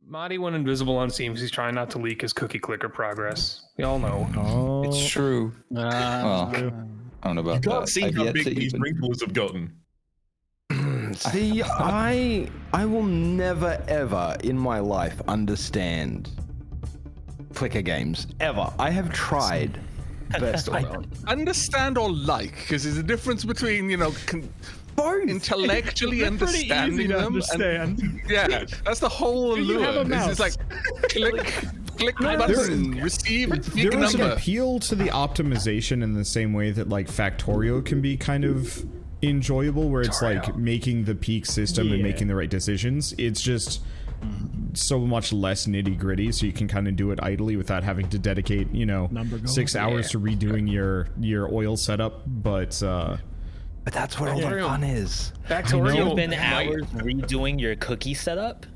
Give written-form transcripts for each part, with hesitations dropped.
Marty went invisible on Steam. He's trying not to leak his cookie clicker progress. We all know. Oh, It's true. Well, true. I don't know about You that. can't see I've how yet big to these even- wrinkles have gotten. See, I will never ever in my life understand clicker games ever. I have tried, but I Understand or like, because there's a difference between, you know, both intellectually They're pretty understanding easy to them. understand. And, yeah, that's the whole You have a allure. This is like click button, receive big There is an number. appeal to the optimization in the same way that like Factorio can be kind of enjoyable, where it's like making the peak system and making the right decisions. It's just so much less nitty gritty, so you can kind of do it idly without having to dedicate, you know, 6 hours to redoing your oil setup. But that's where all the fun is. Factorio. You've been hours redoing your cookie setup.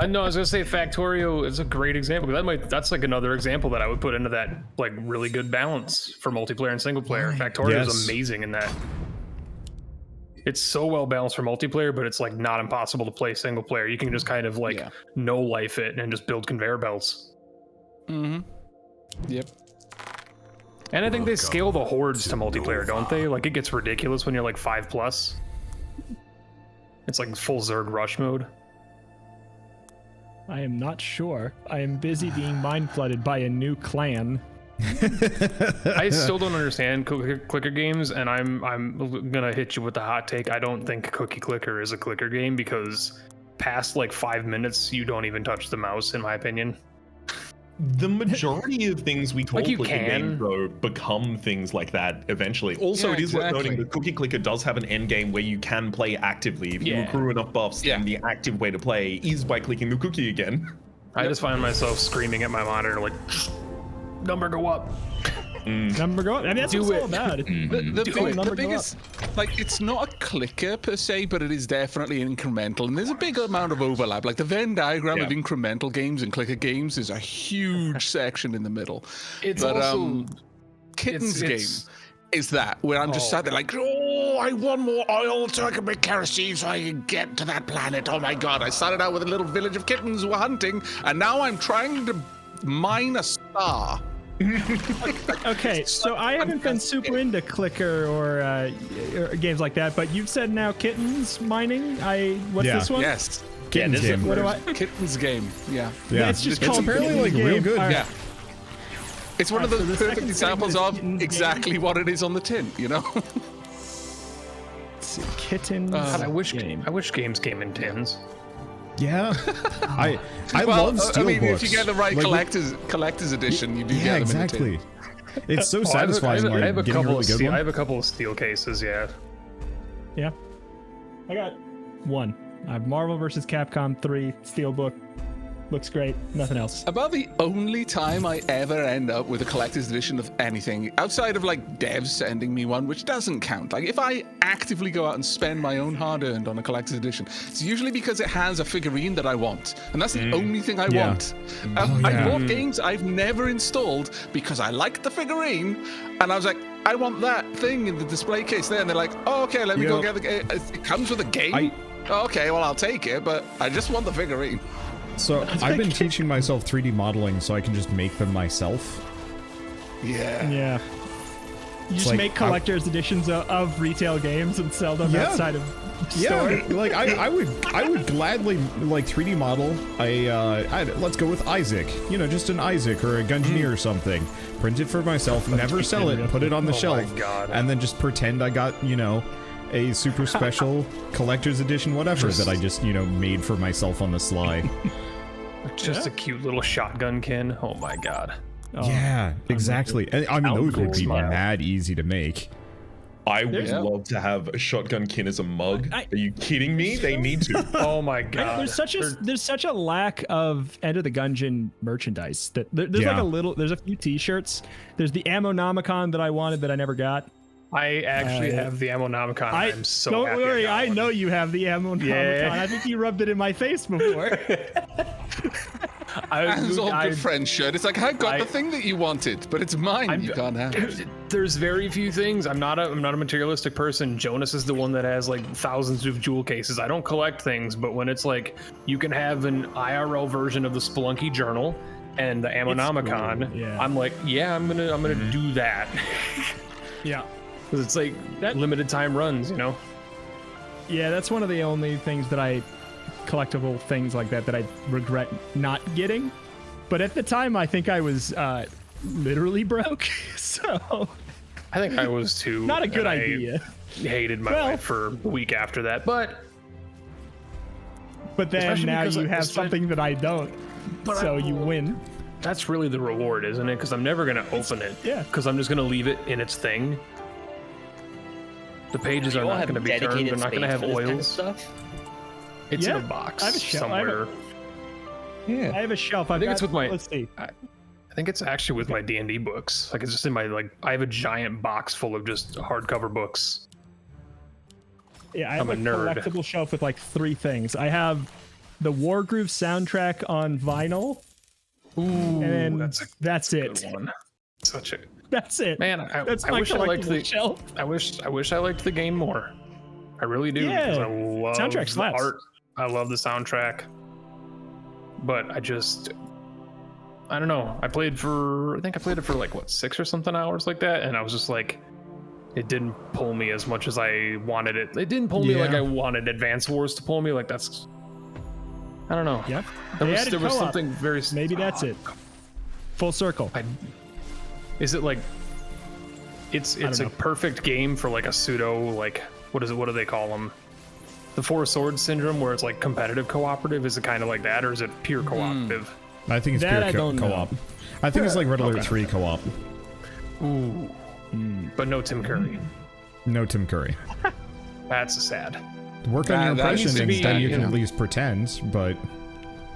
I know. I was gonna say Factorio is a great example. That's like another example that I would put into that like really good balance for multiplayer and single player. Factorio is amazing in that. It's so well balanced for multiplayer, but it's like not impossible to play single player. You can just kind of like no life it and just build conveyor belts. Yep. And I think they scale the hordes to multiplayer, don't they? Like it gets ridiculous when you're like 5+. It's like full Zerg rush mode. I am not sure. I am busy being mind flooded by a new clan. I still don't understand clicker games, and I'm gonna hit you with the hot take. I don't think Cookie Clicker is a clicker game because past like 5 minutes, you don't even touch the mouse, in my opinion. The majority of things we call Like you clicker can. games, though, become things like that eventually. Also, it is worth noting that Cookie Clicker does have an end game where you can play actively. If you accrue enough buffs, then the active way to play is by clicking the cookie again. I just find myself screaming at my monitor like, number go up. Number go up. I mean, that's what it's all about. The biggest, like, it's not a clicker per se, but it is definitely an incremental, and there's a big amount of overlap. Like the Venn diagram of incremental games and clicker games is a huge section in the middle. It's but also Kitten's game is that where I'm just sat there like, oh, I want more oil so I can make kerosene so I can get to that planet. Oh my god! I started out with a little village of kittens who were hunting, and now I'm trying to mine a star. Okay, so I haven't been super into clicker or games like that, but you've said now kittens mining. What's this one? Yes. Kitten's game. What do I? Kitten's game. Yeah. It's just called apparently Kitten's like real game. good. All right. Yeah. It's one of so those the perfect second examples segment of is Kitten's exactly what it is on the tin, you know? Let's see, kittens. God, I wish game. games came in tins. Yeah, I Well, love steelbooks. I mean, if you get the right Like, collector's edition, you do get them exactly. in a tin. It's so I satisfying. have a getting couple a really of good steel, one. I have a couple of steel cases. Yeah. Yeah. I got one. I have Marvel vs. Capcom 3 Steelbook. Looks great. Nothing else. About the only time I ever end up with a collector's edition of anything, outside of like devs sending me one, which doesn't count. Like if I actively go out and spend my own hard-earned on a collector's edition, it's usually because it has a figurine that I want, and that's the only thing I want. I bought games I've never installed because I liked the figurine, and I was like, I want that thing in the display case there, and they're like, oh, okay, let me go get the game. It comes with a game. Okay, well I'll take it, but I just want the figurine. So I've been teaching myself 3D modeling so I can just make them myself. Yeah. Yeah. You just like, make collector's editions of retail games and sell them outside of store. Yeah, like I would gladly like 3D model let's go with Isaac. You know, just an Isaac or a Gungeoneer or something. Print it for myself, never sell it, put it on the shelf, and then just pretend I got, you know, a super special collector's edition whatever that I just, you know, made for myself on the sly. Just a cute little shotgun kin. Oh my god. Yeah, exactly. And I mean, those would be mad easy to make. I would love to have a shotgun kin as a mug. Are you kidding me? They need to. Oh my god. There's such a lack of End of the Gungeon merchandise that there's like there's a few t-shirts. There's the Ammonomicon that I wanted that I never got. I actually have the Ammonomicon. I'm so don't happy. worry, I know you have the Ammonomicon. Yeah. I think you rubbed it in my face before. As all good friends should. It's like, I got the thing that you wanted, but it's mine. You can't have it. There's very few things. I'm not a materialistic person. Jonas is the one that has like thousands of jewel cases. I don't collect things, but when it's like you can have an IRL version of the Spelunky journal and the Ammonomicon, cool. Yeah. I'm like, yeah, I'm gonna do that. Yeah. Because it's like limited time runs, you know? Yeah, that's one of the only things that collectible things like that I regret not getting. But at the time, I think I was literally broke. So I think I was too. Not a good idea. I hated my life for a week after that, but then now you have something that I don't, so you win. That's really the reward, isn't it? Because I'm never gonna open it. Yeah. Because I'm just gonna leave it in its thing. The pages are not gonna be turned. They're not gonna have oils. It's in a box I have a shelf. somewhere. I have a shelf. I think it's with my. Let's see. I think it's actually with my D&D books. Like it's just in my I have a giant box full of just hardcover books. Yeah, I have a collectible shelf with like 3 things. I have the Wargroove soundtrack on vinyl. Ooh, and that's it. One. Such a. That's it. Man, that's I my wish I liked the shelf. I wish I liked the game more. I really do. Yeah, I love soundtrack the slaps. art. I love the soundtrack. But I don't know. I think I played it for like 6 or something hours like that, and I was just like, it didn't pull me as much as I wanted it. It didn't pull me like I wanted Advance Wars to pull me. Like that's, I don't know. Yep. There was something very. Maybe that's it. Full circle. Is it like? It's a perfect game for like a pseudo what is it? What do they call them? The Four Swords syndrome, where it's like competitive cooperative. Is it kind of like that, or is it pure cooperative? I think it's pure co-op. I think it's like Red Alert 3 co-op. Ooh. But no Tim Curry. No Tim Curry. That's sad. Work on your impression and then you can at least pretend, but...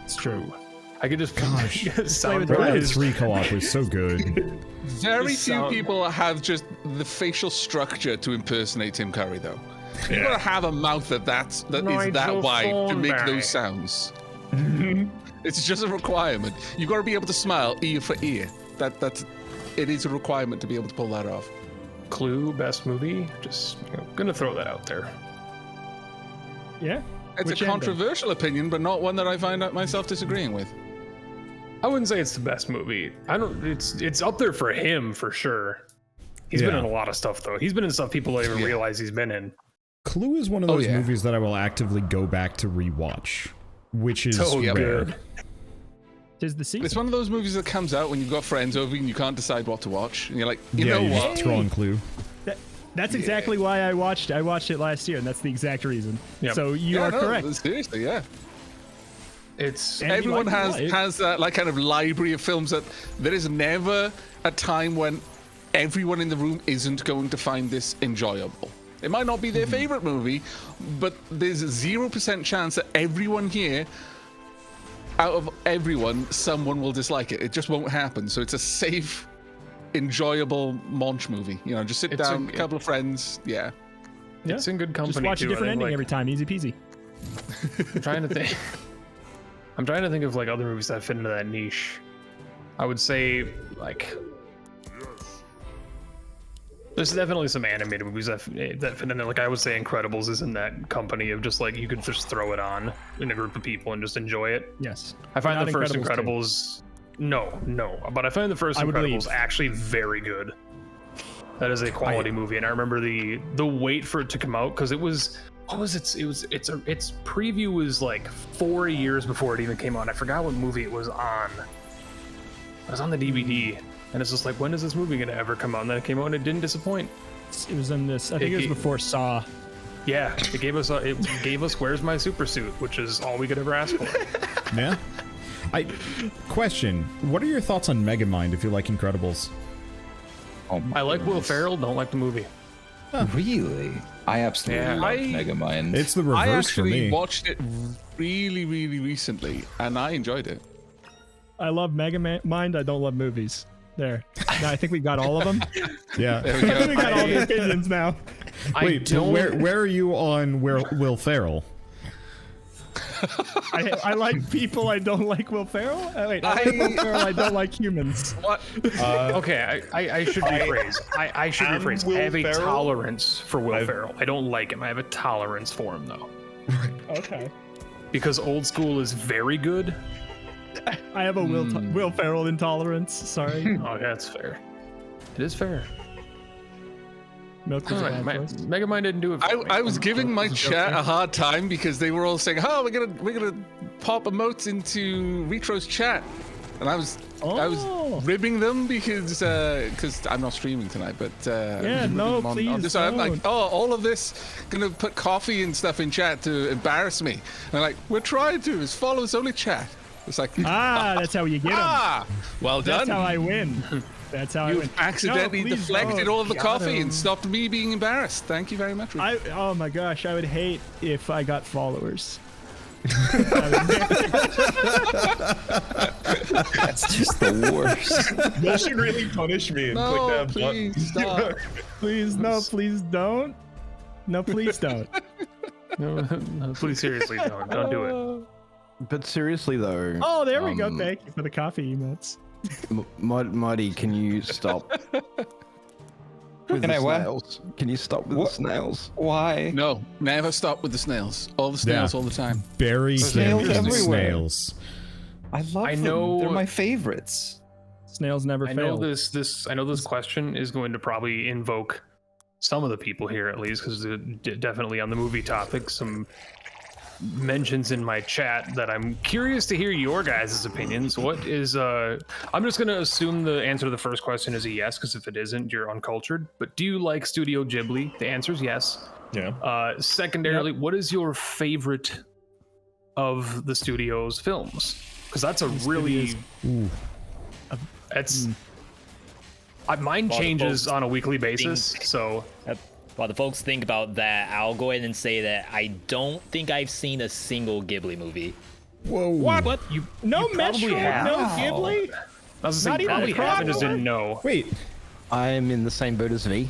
It's true. I could just... Gosh. Red Alert 3 co-op was so good. Very few people have just the facial structure to impersonate Tim Curry, though. You gotta have a mouth that is that wide to make those sounds. It's just a requirement. You gotta be able to smile ear for ear. It is a requirement to be able to pull that off. Clue, best movie. Just gonna throw that out there. Yeah. It's a controversial opinion, but not one that I find myself disagreeing with. I wouldn't say it's the best movie. It's up there for him for sure. He's been in a lot of stuff though. He's been in stuff people don't even realize he's been in. Clue is one of those movies that I will actively go back to rewatch, which is so rare. good. It's one of those movies that comes out when you've got friends over and you can't decide what to watch, and you're like, you know what? Just throw on Clue. That's exactly why I watched it last year, and that's the exact reason. Yep. So you are correct. Seriously, yeah. It's everyone has that like kind of library of films that there is never a time when everyone in the room isn't going to find this enjoyable. It might not be their favorite movie, but there's a 0% chance that everyone here, out of everyone, someone will dislike it. It just won't happen. So it's a safe, enjoyable Monch movie. You know, just sit down, a couple of friends. Yeah. It's in good company. Just watch a different ending every time. Easy peasy. I'm trying to think of like other movies that fit into that niche. I would say like there's definitely some animated movies that fit in there. Like I would say Incredibles is in that company of just like you could just throw it on in a group of people and just enjoy it. Yes. I find the first Incredibles no, but I find the first Incredibles actually very good. That is a quality movie, and I remember the wait for it to come out because it was its preview was like 4 years before it even came out. I forgot what movie it was on. It was on the DVD, and it's just like, when is this movie gonna ever come out? And then it came out, and it didn't disappoint. It was in this. I think it was before Saw. Yeah, it gave us "Where's My Super Suit," which is all we could ever ask for. Yeah. Question: what are your thoughts on Megamind? If you like Incredibles. I like Will Ferrell. Don't like the movie. Really? I absolutely love Megamind. It's the reverse I actually for me. watched it really, really recently, and I enjoyed it. I love Megamind. I don't love movies. There. Now I think we got all of them. Yeah. There we go. I think we got all the opinions now. Wait, where are you on Will Ferrell? I like people. I don't like Will Ferrell. Wait, I like Will Ferrell. I don't like humans. What? Okay, I should rephrase. I should rephrase. I have a tolerance for Will Ferrell. I don't like him. I have a tolerance for him, though. Okay. Because Old School is very good. I have a Will Ferrell intolerance. Sorry. Oh, yeah, that's fair. It is fair. Milk was a bad choice. Megamind didn't do it. I was giving my chat a hard time because they were all saying, "Oh, we're gonna pop emotes into Retro's chat," and I was ribbing them because I'm not streaming tonight. But yeah, no, please. I'm like, oh, all of this gonna put coffee and stuff in chat to embarrass me. And I'm like, we're trying to. It's follows only chat. It's like that's how you get them. Well done. That's how I win. That's how you accidentally deflected all of the coffee and stopped me being embarrassed. Thank you very much. Oh my gosh, I would hate if I got followers. That's just the worst. They should really punish me and click that button. Please stop. Please, no, please don't. No, please don't. No, please, seriously, don't do it. But seriously though. Oh, there we go. Thank you for the coffee emotes. Marty, can you stop with the snails? Can you stop with the snails? Why? No, never stop with the snails. All the snails, all the time. Bury Snails him in the everywhere. snails. I love them. They're my favorites. Snails never fail. I know this question is going to probably invoke some of the people here, at least, because definitely on the movie topic, some mentions in my chat that I'm curious to hear your guys' opinions. What is I'm just gonna assume the answer to the first question is a yes, because if it isn't, you're uncultured. But do you like Studio Ghibli? The answer is yes. Yeah. Secondarily, what is your favorite of the studio's films? Because that's a really mine changes on a weekly basis. So while the folks think about that, I'll go ahead and say that I don't think I've seen a single Ghibli movie. Whoa! What? No you Metroid, no Ghibli. I was saying, probably have and just didn't know. Wait, I am in the same boat as V.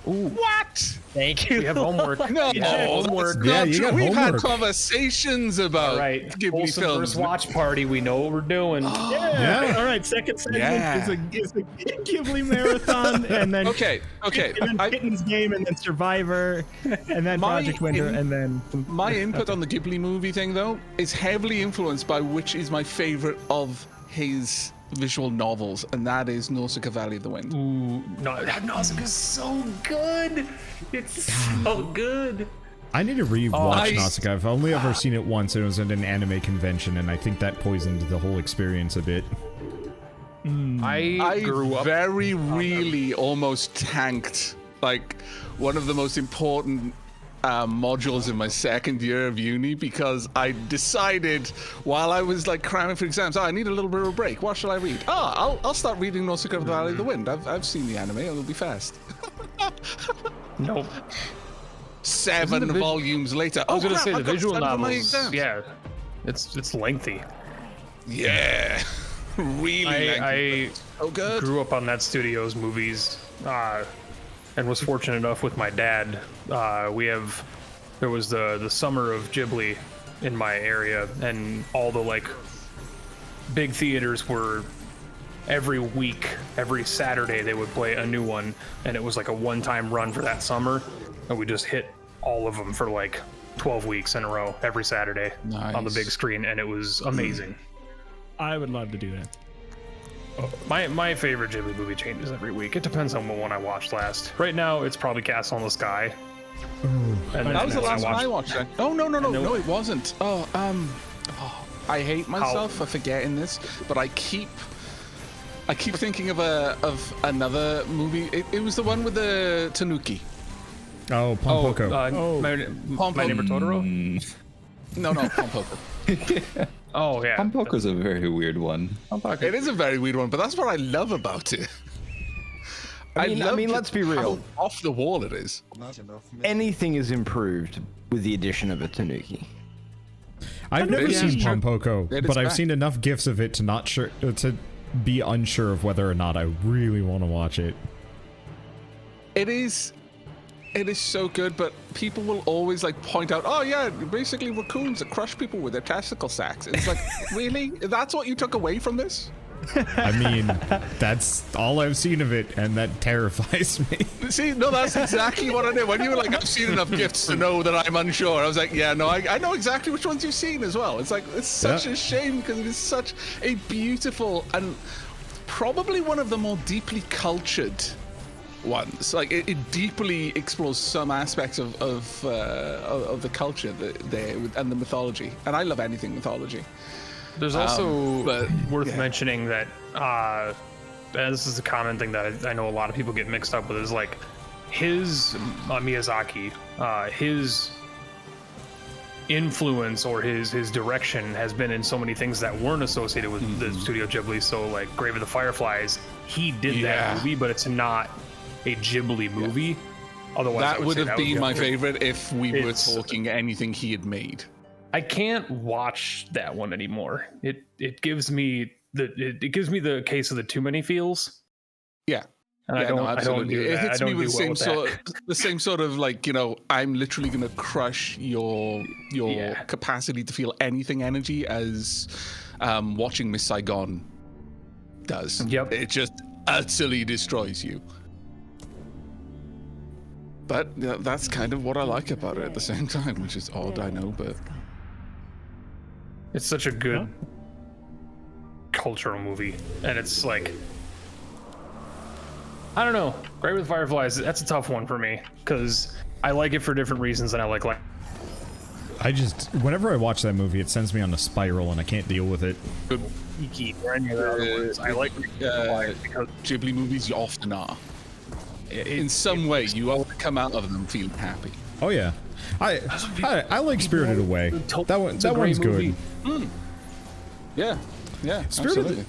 Ooh. What? Thank you. We have homework. No, homework. Yeah, you got We've homework. had conversations about Ghibli films. Wholesomeverse watch party. We know what we're doing. Yeah. All right. Second segment is a Ghibli marathon, and then okay. And then Kitten's Game, and then Survivor, and then Project Winter, and then my input on the Ghibli movie thing though is heavily influenced by which is my favorite of his visual novels, and that is Nausicaa Valley of the Wind. Ooh, Nausicaa's so good. It's so good. I need to rewatch Nausicaa. I've only ever seen it once, and it was at an anime convention, and I think that poisoned the whole experience a bit. I grew up really almost tanked like one of the most important modules in my second year of uni because I decided while I was like cramming for exams, I need a little bit of a break. What shall I read? I'll start reading Nausicaa Valley of the Wind. I've seen the anime. It'll be fast. Nope. 7 volumes later. I was gonna say the I've got visual to study for my novels. exams. Yeah, it's lengthy. Yeah. Really lengthy. I good. grew up on that studio's movies, and was fortunate enough with my dad. There was the summer of Ghibli in my area, and all the like big theaters were every week, every Saturday they would play a new one, and it was like a one-time run for that summer, and we just hit all of them for like 12 weeks in a row every Saturday on the big screen, and it was amazing. I would love to do that. My favorite Ghibli movie changes every week. It depends on what one I watched last. Right now, it's probably Castle in the Sky. And that was the last one I watched. Oh no, it wasn't. I hate myself for forgetting this, but I keep thinking of another movie. It was the one with the Tanuki. Oh, Pompoko. My Neighbor Totoro? No, Pompoko. Oh yeah, Pompoko's a very weird one. It is a very weird one, but that's what I love about it. I mean, let's be real. How off the wall it is. Anything is improved with the addition of a Tanuki. I've never seen true. Pompoko, but I've seen enough gifs of it to be unsure of whether or not I really want to watch it. It is It is so good, but people will always like point out, oh yeah, basically raccoons that crush people with their testicle sacks. It's like, really? That's what you took away from this? I mean, that's all I've seen of it, and that terrifies me. See, no, that's exactly what I did. When you were like, I've seen enough gifts to know that I'm unsure, I was like, yeah, no, I know exactly which ones you've seen as well. It's like, it's such a shame because it is such a beautiful and probably one of the more deeply cultured ones. Like, it deeply explores some aspects of the culture there and the mythology. And I love anything mythology. There's also worth mentioning that this is a common thing that I know a lot of people get mixed up with, is like his Miyazaki, his influence or his direction has been in so many things that weren't associated with the Studio Ghibli. So like Grave of the Fireflies, he did that movie, but it's not a Ghibli movie. Otherwise, that would have been my favorite if we were talking anything he had made. I can't watch that one anymore. It gives me the case of the too many feels. Yeah. And I don't do that. It hits me with the same sort of like, you know, I'm literally gonna crush your capacity to feel anything energy as watching Miss Saigon does. Yep. It just utterly destroys you. But that's kind of what I like about it at the same time, which is odd, I know, but it's such a good cultural movie, and it's like, I don't know, Grave with Fireflies, that's a tough one for me because I like it for different reasons than I like. I just, whenever I watch that movie, it sends me on a spiral, and I can't deal with it. I like because Ghibli movies, you often are. In some way, you often come out of them feeling happy. Oh yeah, I like Spirited Away. That one's good. Yeah, Spirited.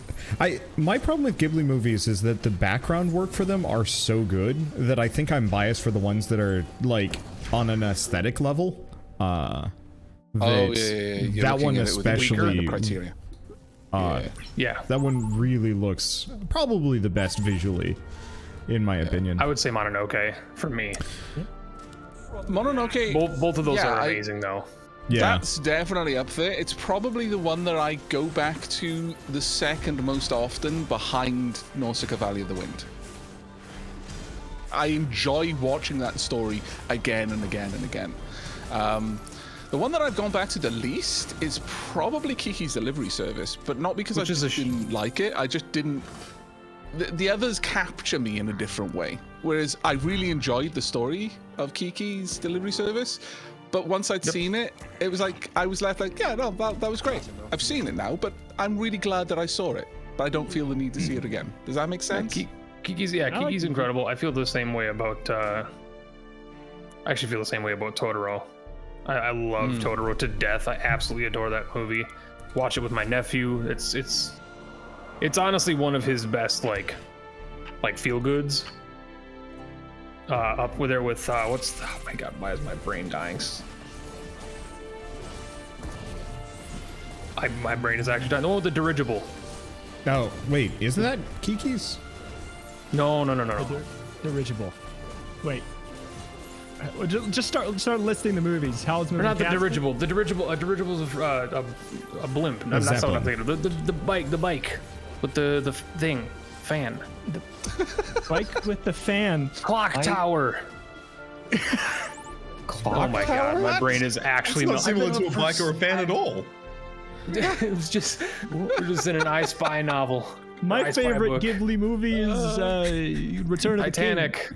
My problem with Ghibli movies is that the background work for them are so good that I think I'm biased for the ones that are like on an aesthetic level. That one especially. That one really looks probably the best visually, in my opinion. I would say Mononoke for me. Mononoke. Both of those are amazing, though. Yeah, that's definitely up there. It's probably the one that I go back to the second most often, behind Nausicaa Valley of the Wind. I enjoy watching that story again and again and again. The one that I've gone back to the least is probably Kiki's Delivery Service, but not because I just didn't like it. I just didn't. The others capture me in a different way. Whereas I really enjoyed the story of Kiki's Delivery Service, but once I'd seen it, it was like I was left like, yeah, no, that was great. I've seen it now, but I'm really glad that I saw it. But I don't feel the need to see it again. Does that make sense? Kiki's incredible. I feel the same way about. I actually feel the same way about Totoro. I love Totoro to death. I absolutely adore that movie. Watch it with my nephew. It's honestly one of his best like feel goods. Up there with oh my god, why is my brain dying? My brain is actually dying. Oh, the dirigible. Oh wait, isn't that Kiki's? No. Dirigible. Wait. Just start listing the movies. How's moving? Not the dirigible. The dirigible. A dirigible is a blimp. That's not what I'm thinking of. The bike with the thing, fan. The bike with the fan. Clock tower. Clock oh my tower? god, my brain is actually not similar to a bike or a fan at all. It was just we're just in an I Spy novel. My favorite Ghibli movie is Return of the King. Titanic.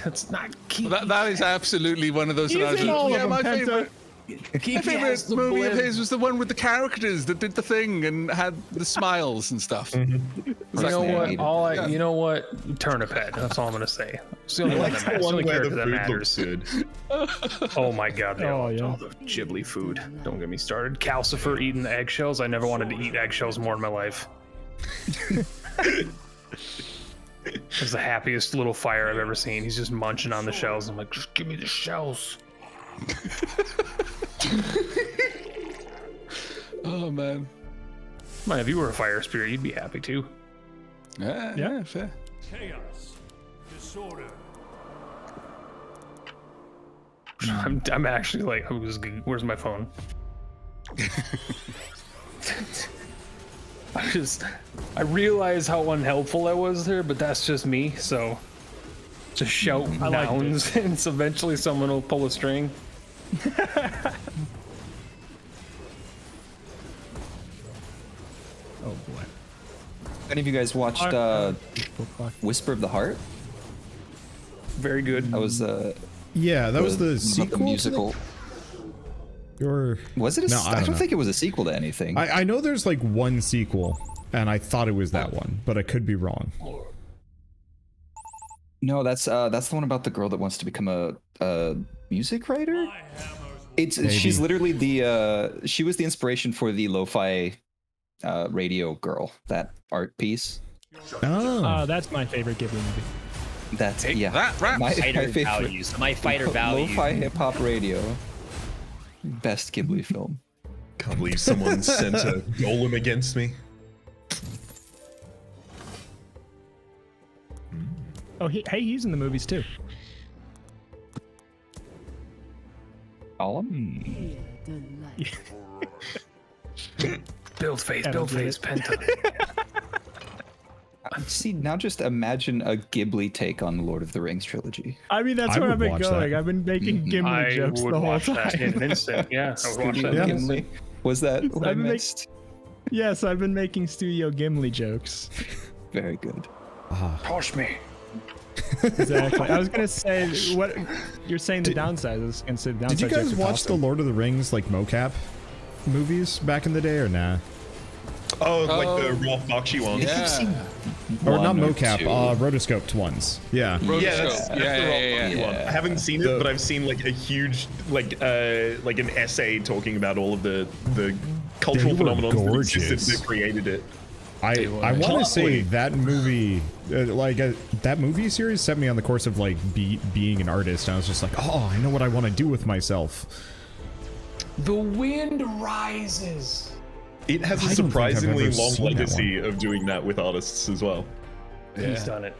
That's not Kiki. That is absolutely one of those. My favorite. My favorite movie of his was the one with the characters that did the thing and had the smiles and stuff. You know what? Turnip Head. That's all I'm gonna say. It's the only one that matters. The only character that matters. Good. Oh my god, all the Ghibli food. Don't get me started. Calcifer eating the eggshells. I never wanted to eat eggshells more in my life. It's the happiest little fire I've ever seen. He's just munching on the shells. I'm like, just give me the shells. Oh man. Man, if you were a fire spirit, you'd be happy too. Yeah, fair. Chaos, disorder, I'm actually like, where's my phone? I realize how unhelpful I was there, but that's just me. So just shout nouns, and eventually someone will pull a string. Oh boy. Any of you guys watched Whisper of the Heart? Very good. That was Yeah, that was the sequel. The musical. Was it? I don't think it was a sequel to anything. I know there's like one sequel, and I thought it was that one, but I could be wrong. No, that's the one about the girl that wants to become a music writer. She's literally she was the inspiration for the lo-fi radio girl, that art piece. Oh, that's my favorite Ghibli movie. That's My fighter values. Lo-fi hip hop radio. Best Ghibli film. Can't believe someone sent a golem against me. Oh, hey, he's in the movies too. Gollum? Build face, Penta. See, now just imagine a Ghibli take on the Lord of the Rings trilogy. I mean, that's where I've been going. I've been making Ghibli jokes the whole time. That in an instant. Yeah, I would watch that. Ghibli. Was that what I missed? Yes, I've been making Studio Ghibli jokes. Very good. Push me. Exactly. I was gonna say what you're saying. The downside. I was gonna say the downside. Did you guys jokes are watch the awesome. Lord of the Rings like mocap movies back in the day, or nah? Oh, like the Ralph Bakshi ones. Yeah. Or not mocap, rotoscoped ones. Yeah. Yeah, that's the Ralph Bakshi one. I haven't seen it, but I've seen like a huge like an essay talking about all of the cultural phenomenon that existed that created it. I want to say that movie, that movie series set me on the course of like being an artist. And I was just like, oh, I know what I want to do with myself. The wind rises. It has a surprisingly long legacy of doing that with artists as well. Yeah. He's done it.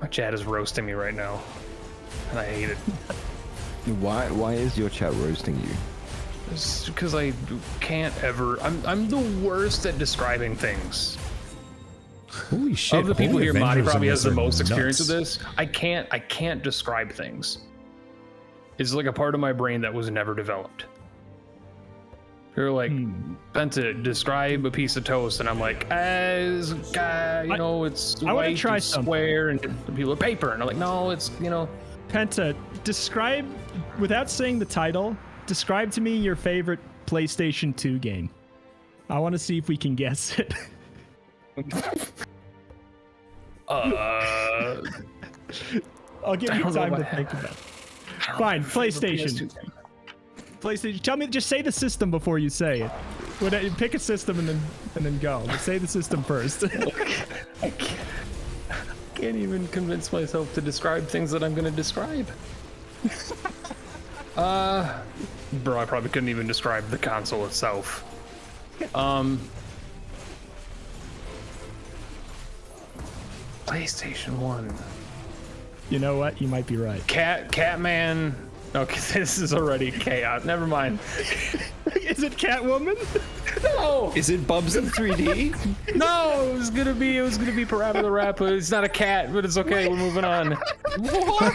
My chat is roasting me right now, and I hate it. Why is your chat roasting you? It's because I can't ever. I'm the worst at describing things. Holy shit! Of the people here, Marty probably has the most nuts. experience with this. I can't describe things. It's like a part of my brain that was never developed. You're like, Penta, describe a piece of toast, and I'm like, it's white, try and square, and people are paper, and I'm like, no, it's Penta, describe without saying the title. Describe to me your favorite PlayStation 2 game. I want to see if we can guess it. I'll give you time to think about it. Fine, PlayStation. PlayStation. Tell me, just say the system before you say it. Pick a system and then go. But say the system first. I can't even convince myself to describe things that I'm going to describe. Bro, I probably couldn't even describe the console itself. PlayStation 1. You know what? You might be right. Catman. Okay, this is already chaos. Never mind. Is it Catwoman? No. Is it Bubs in 3D? No, it was gonna be Parappa the Rapper. It's not a cat, but it's okay. We're moving on. What?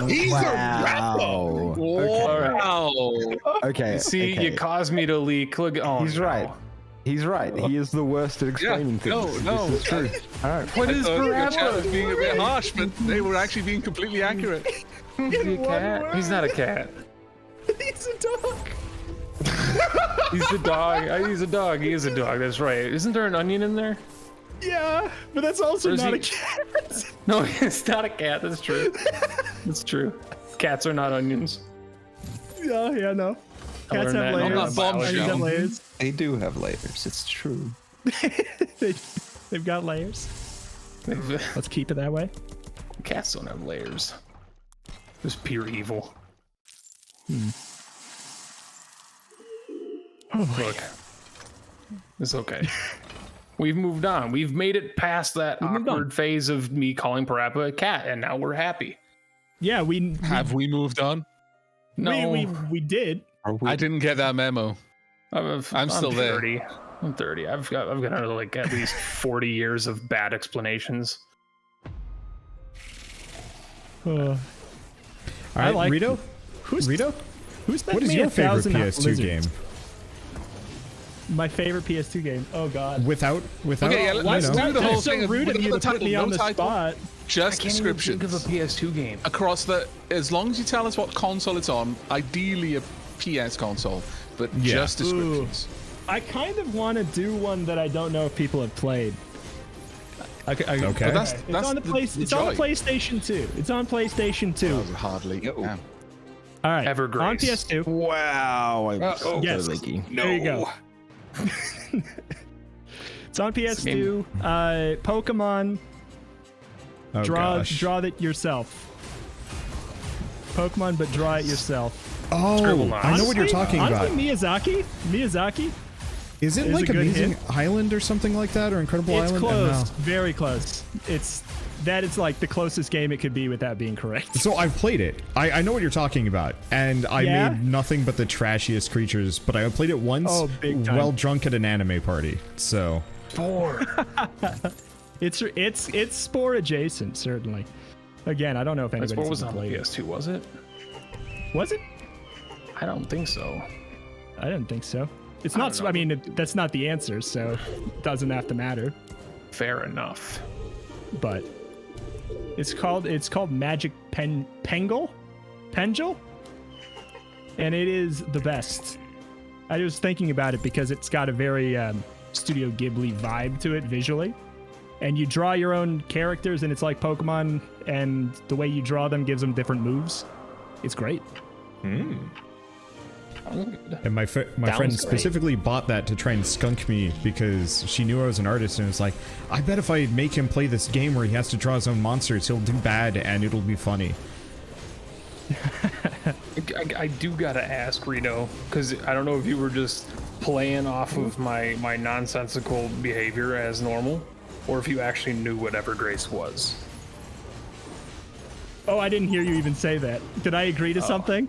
He's a rapper. Wow. Okay. See, you caused me to leak. Look. Oh, He's right. He's right. He is the worst at explaining things. No. This is true. All right. What is Your chat Parappa? was being a bit harsh, but they were actually being completely accurate. Is he a cat? He's not a cat. He's a dog. He's a dog. He's a dog. He is a dog. That's right. Isn't there an onion in there? Yeah, but that's also not a cat. No, it's not a cat. That's true. That's true. Cats are not onions. Yeah, no. Cats have layers. I'm not Onions have layers. They do have layers. It's true. They've got layers. Let's keep it that way. Cats don't have layers. Just pure evil. Look, it's okay. We've moved on. We've made it past that awkward phase of me calling Parappa a cat, and now we're happy. Yeah, we Have we moved on? No. we did. I didn't get that memo. I'm still 30. there. I'm 30. I've got like at least 40 years of bad explanations. All right, like Rito. Rito? Who's what is your favorite PS2 game? My favorite PS2 game. Oh God. Without. Okay, yeah, let's do the whole thing. So rude of you to put me on the spot. Just descriptions. Think of a PS2 game across the. As long as you tell us what console it's on, ideally a PS console, but just descriptions. Ooh. I kind of want to do one that I don't know if people have played. Okay. But that's it's on the PlayStation 2. It's on PlayStation 2. Hardly. All right. Evergrace. On PS2. Wow. Yes. No. There you go. It's on PS2. Pokemon. Oh, draw it yourself. Pokemon, but draw it yourself. Oh, I know what you're talking about. Miyazaki. Is it like Amazing Island or something like that, or Incredible Island? It's close, very close. That is like the closest game it could be without being correct. So I've played it. I know what you're talking about, and I made nothing but the trashiest creatures. But I played it once, while drunk at an anime party. So Spore. it's Spore adjacent, certainly. Again, I don't know if anybody's Spore was on played PS2, was it? Was it? I don't think so. I didn't think so. It's not. I mean, that's not the answer, so it doesn't have to matter. Fair enough. But it's called Magic Pengel, and it is the best. I was thinking about it because it's got a very Studio Ghibli vibe to it visually, and you draw your own characters, and it's like Pokemon, and the way you draw them gives them different moves. It's great. And my friend specifically bought that to try and skunk me because she knew I was an artist, and was like, I bet if I make him play this game where he has to draw his own monsters, he'll do bad and it'll be funny. I do gotta ask, Rito, because I don't know if you were just playing off of my nonsensical behavior as normal, or if you actually knew what Evergrace was. Oh, I didn't hear you even say that. Did I agree to something?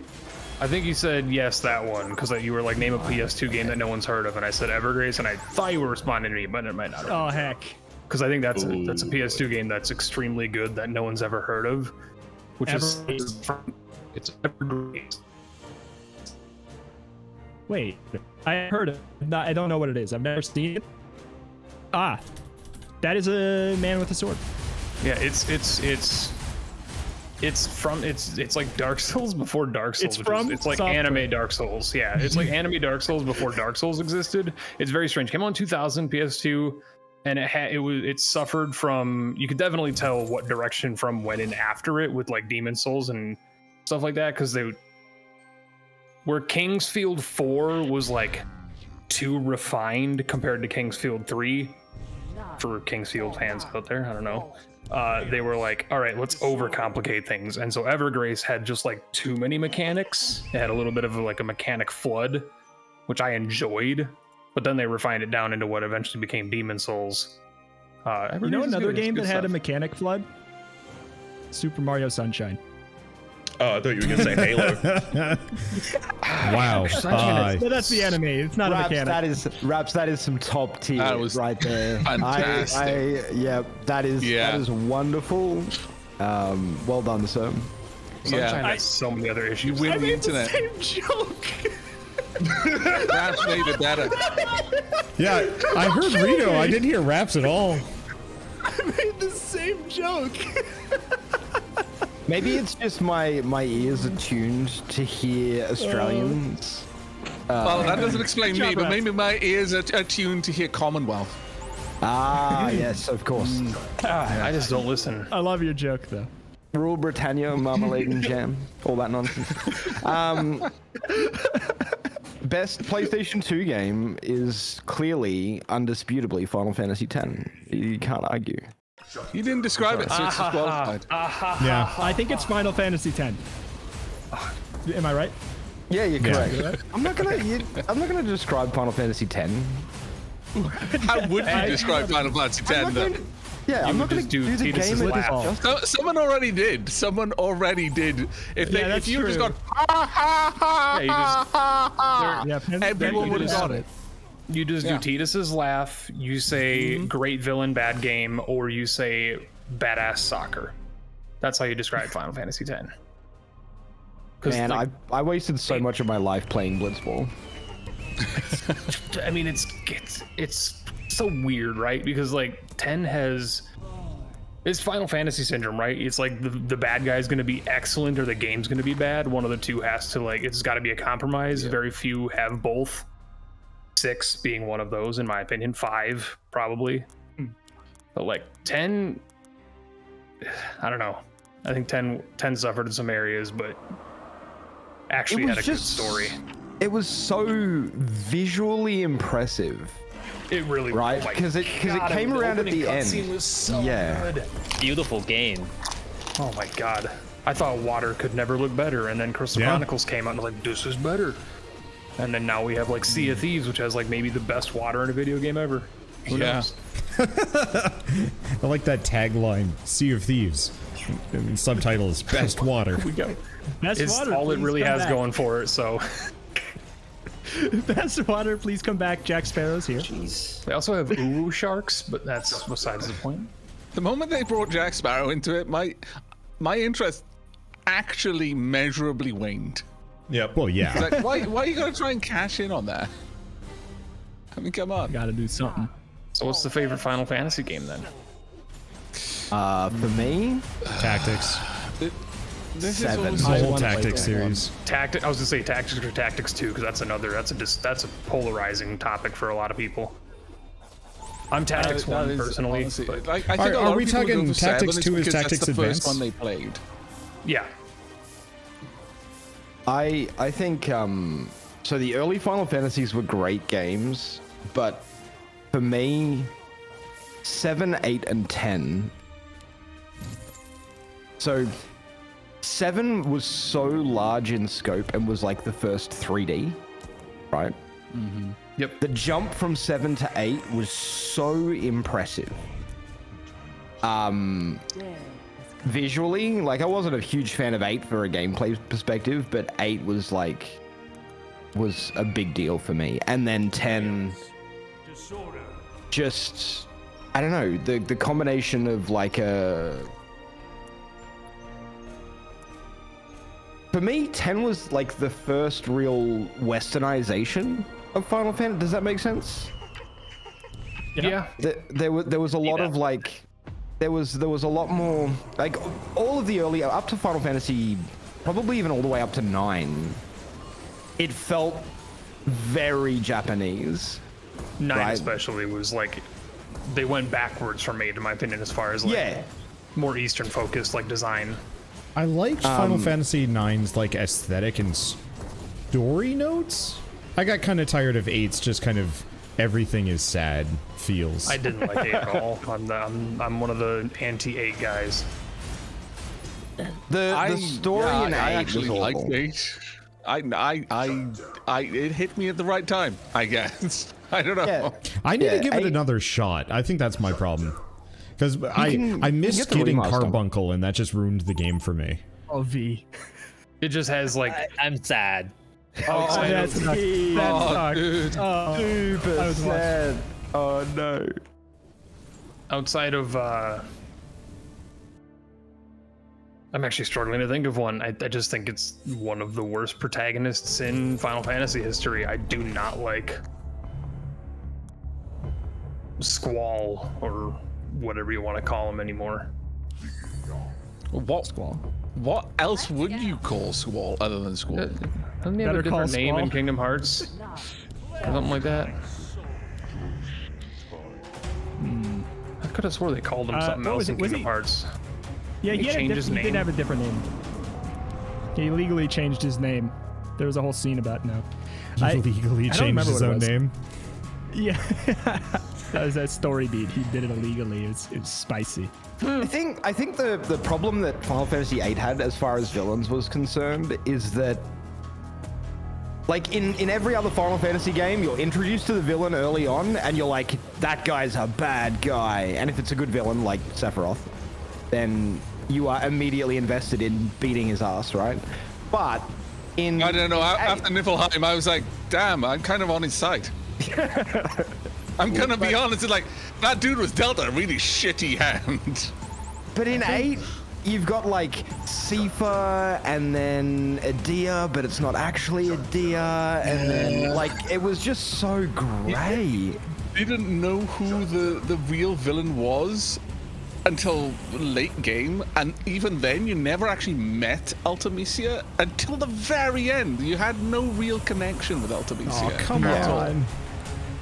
I think you said yes, that one, because you were like, name a PS2 game that no one's heard of, and I said Evergrace, and I thought you were responding to me, but it might not have. Oh, heck. Because I think that's a PS2 game that's extremely good that no one's ever heard of, which is it's Evergrace. Wait, I heard it. I don't know what it is. I've never seen it. Ah, that is a man with a sword. Yeah, it's like Dark Souls before Dark Souls. It's like software. anime Dark Souls. Yeah, it's like anime Dark Souls before Dark Souls existed. It's very strange. Came out in 2000 PS2, and it suffered from. You could definitely tell what direction from went in after it with like Demon Souls and stuff like that, because where Kingsfield 4 was like too refined compared to Kingsfield 3. For Kingsfield fans out there, I don't know. They were like, all right, let's overcomplicate things. And so Evergrace had just like too many mechanics. It had a little bit of like a mechanic flood, which I enjoyed, but then they refined it down into what eventually became Demon Souls. You know another game that had a mechanic flood? Super Mario Sunshine. Oh, I thought you were going to say Halo. Wow. No, that's the anime. It's not a mechanic. That is some top tier right there. Fantastic. That is wonderful. Well done, sir. Sunshine has so many other issues. You win the internet. Same joke. Raps made it better. Yeah, I heard Rito. I didn't hear Raps at all. I made the same joke. Maybe it's just my ears are tuned to hear Australians. Well, that doesn't explain me, but maybe my ears are tuned to hear Commonwealth. Ah, yes, of course. I just don't listen. I love your joke, though. Rule Britannia, marmalade and jam, all that nonsense. Best PlayStation 2 game is clearly, undisputably, Final Fantasy X. You can't argue. You didn't describe it, so it's disqualified. Yeah. I think it's Final Fantasy X. Am I right? Yeah, you're correct. I'm not gonna describe Final Fantasy X. How would you describe Final Fantasy X, though? Yeah, I'm not going to just do do the Titus's game laugh. Someone already did. Someone already did. If you just got everyone would have got it. You just do Titus's laugh. You say great villain, bad game, or you say badass soccer. That's how you describe Final Fantasy X. Man, like, I wasted so much of my life playing Blitzball. I mean, it's so weird, right? Because like 10 has it's Final Fantasy syndrome, right? It's like the bad guy is going to be excellent or the game's going to be bad. One of the two has to like it's got to be a compromise. Very few have both. 6 being one of those, in my opinion. 5 probably, but like 10, I don't know. I think 10 suffered in some areas, but actually had a good story. It was so visually impressive. It really right because it came around at the end. Was so good. Beautiful game. Oh my god! I thought Water could never look better, and then Crystal Chronicles came out and I was like, this is better. And then now we have like Sea of Thieves, which has like maybe the best water in a video game ever. Who knows? I like that tagline: Sea of Thieves. And subtitles: Best Water. We go. Best It's water. all it really has going for it. So. Best water, please come back. Jack Sparrow's here. Jeez. They also have uwu sharks, but that's besides the point. The moment they brought Jack Sparrow into it, my interest actually measurably waned. Yep. Well, yeah. Like, why are you gonna try and cash in on that? I mean, come on. Gotta do something. So what's the favorite Final Fantasy game then? For me, Tactics. This 7. is The also whole Tactics series. I was gonna say Tactics or Tactics 2, because that's a polarizing topic for a lot of people. I'm Tactics 1 personally. Honestly, but like, I think a Are lot we of people talking go for Tactics 7 2 is because Tactics that's the Advance? first one they played. yeah, I think so the early Final Fantasies were great games, but for me 7, 8, and 10. So 7 was so large in scope and was like the first 3D, right? Yep. The jump from 7 to 8 was so impressive. Visually, like I wasn't a huge fan of 8 for a gameplay perspective, but 8 was a big deal for me. And then 10, just I don't know, the combination of like for me, 10 was like the first real westernization of Final Fantasy. Does that make sense? Yeah. There was a lot of like, there was a lot more like all of the early up to Final Fantasy, probably even all the way up to 9. It felt very Japanese. 9 right? especially was like they went backwards from 8 in my opinion as far as like more Eastern focused like design. I liked Final Fantasy IX's like aesthetic and story notes. I got kind of tired of 8's just kind of everything is sad feels. I didn't like 8 at all. I'm one of the anti-8 guys. The story in 8 I actually was liked awful. 8. It hit me at the right time, I guess. I don't know. Yeah. I need to give it 8 another shot. I think that's my problem. Because I you missed get the getting remaster. Carbuncle, and that just ruined the game for me. Oh, V. It just has like I'm sad. That's dude. Super sad. Oh no. outside of I'm actually struggling to think of one. I just think it's one of the worst protagonists in Final Fantasy history. I do not like Squall or whatever you want to call him anymore. What Squall? What else would you call Squall other than Squall? Doesn't he have a Better call different name in Squall. Kingdom Hearts? Or something like that? I could have swore they called him something what else was in it? Was Kingdom he- Hearts. Yeah, He changed his he name. did have a different name. He legally changed his name. There was a whole scene about it now. He legally I don't changed remember his what it own was. name. Yeah, that was that story beat. He did it illegally. It was spicy. I think the problem that Final Fantasy VIII had as far as villains was concerned is that Like in every other Final Fantasy game, you're introduced to the villain early on, and you're like, that guy's a bad guy. And if it's a good villain like Sephiroth, then you are immediately invested in beating his ass, right? But in I don't know. After Niflheim, I was like, damn, I'm kind of on his side. I'm gonna be honest. It's like that dude was dealt a really shitty hand. But in 8, you've got like Sifa and then a deer, but it's not actually a deer, and then like it was just so great. Didn't know who the real villain was until late game, and even then you never actually met Ultimisia until the very end. You had no real connection with Ultimisia. Oh, come on.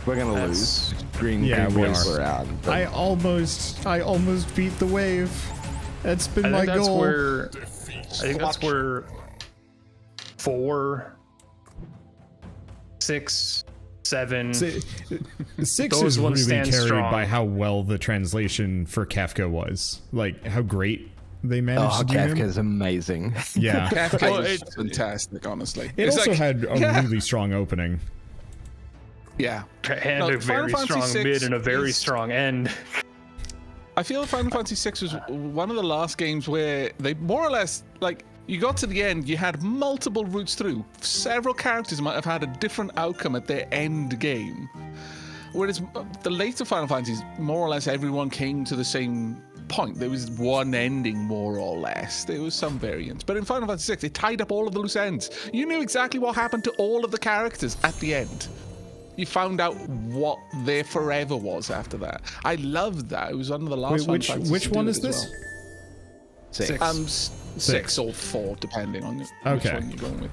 We're gonna lose. Green we boys are. are out. I almost beat the wave. That's been my goal. I think that's where 4, 6, 7. 6 is really carried by how well the translation for Kafka was. Like how great they managed to do him. Kafka's amazing. Yeah. Kafka is fantastic, honestly. It also had a really strong opening. Yeah. And a very strong mid and a very strong end. I feel Final Fantasy VI was one of the last games where they more or less, like, you got to the end, you had multiple routes through. Several characters might have had a different outcome at their end game. Whereas the later Final Fantasies, more or less everyone came to the same point. There was one ending, more or less. There was some variance. But in Final Fantasy VI, it tied up all of the loose ends. You knew exactly what happened to all of the characters at the end. You found out what their forever was after that. I loved that. It was one of the last ones. Which one is this? Well. 6. 6 or 4, depending on which one you're going with.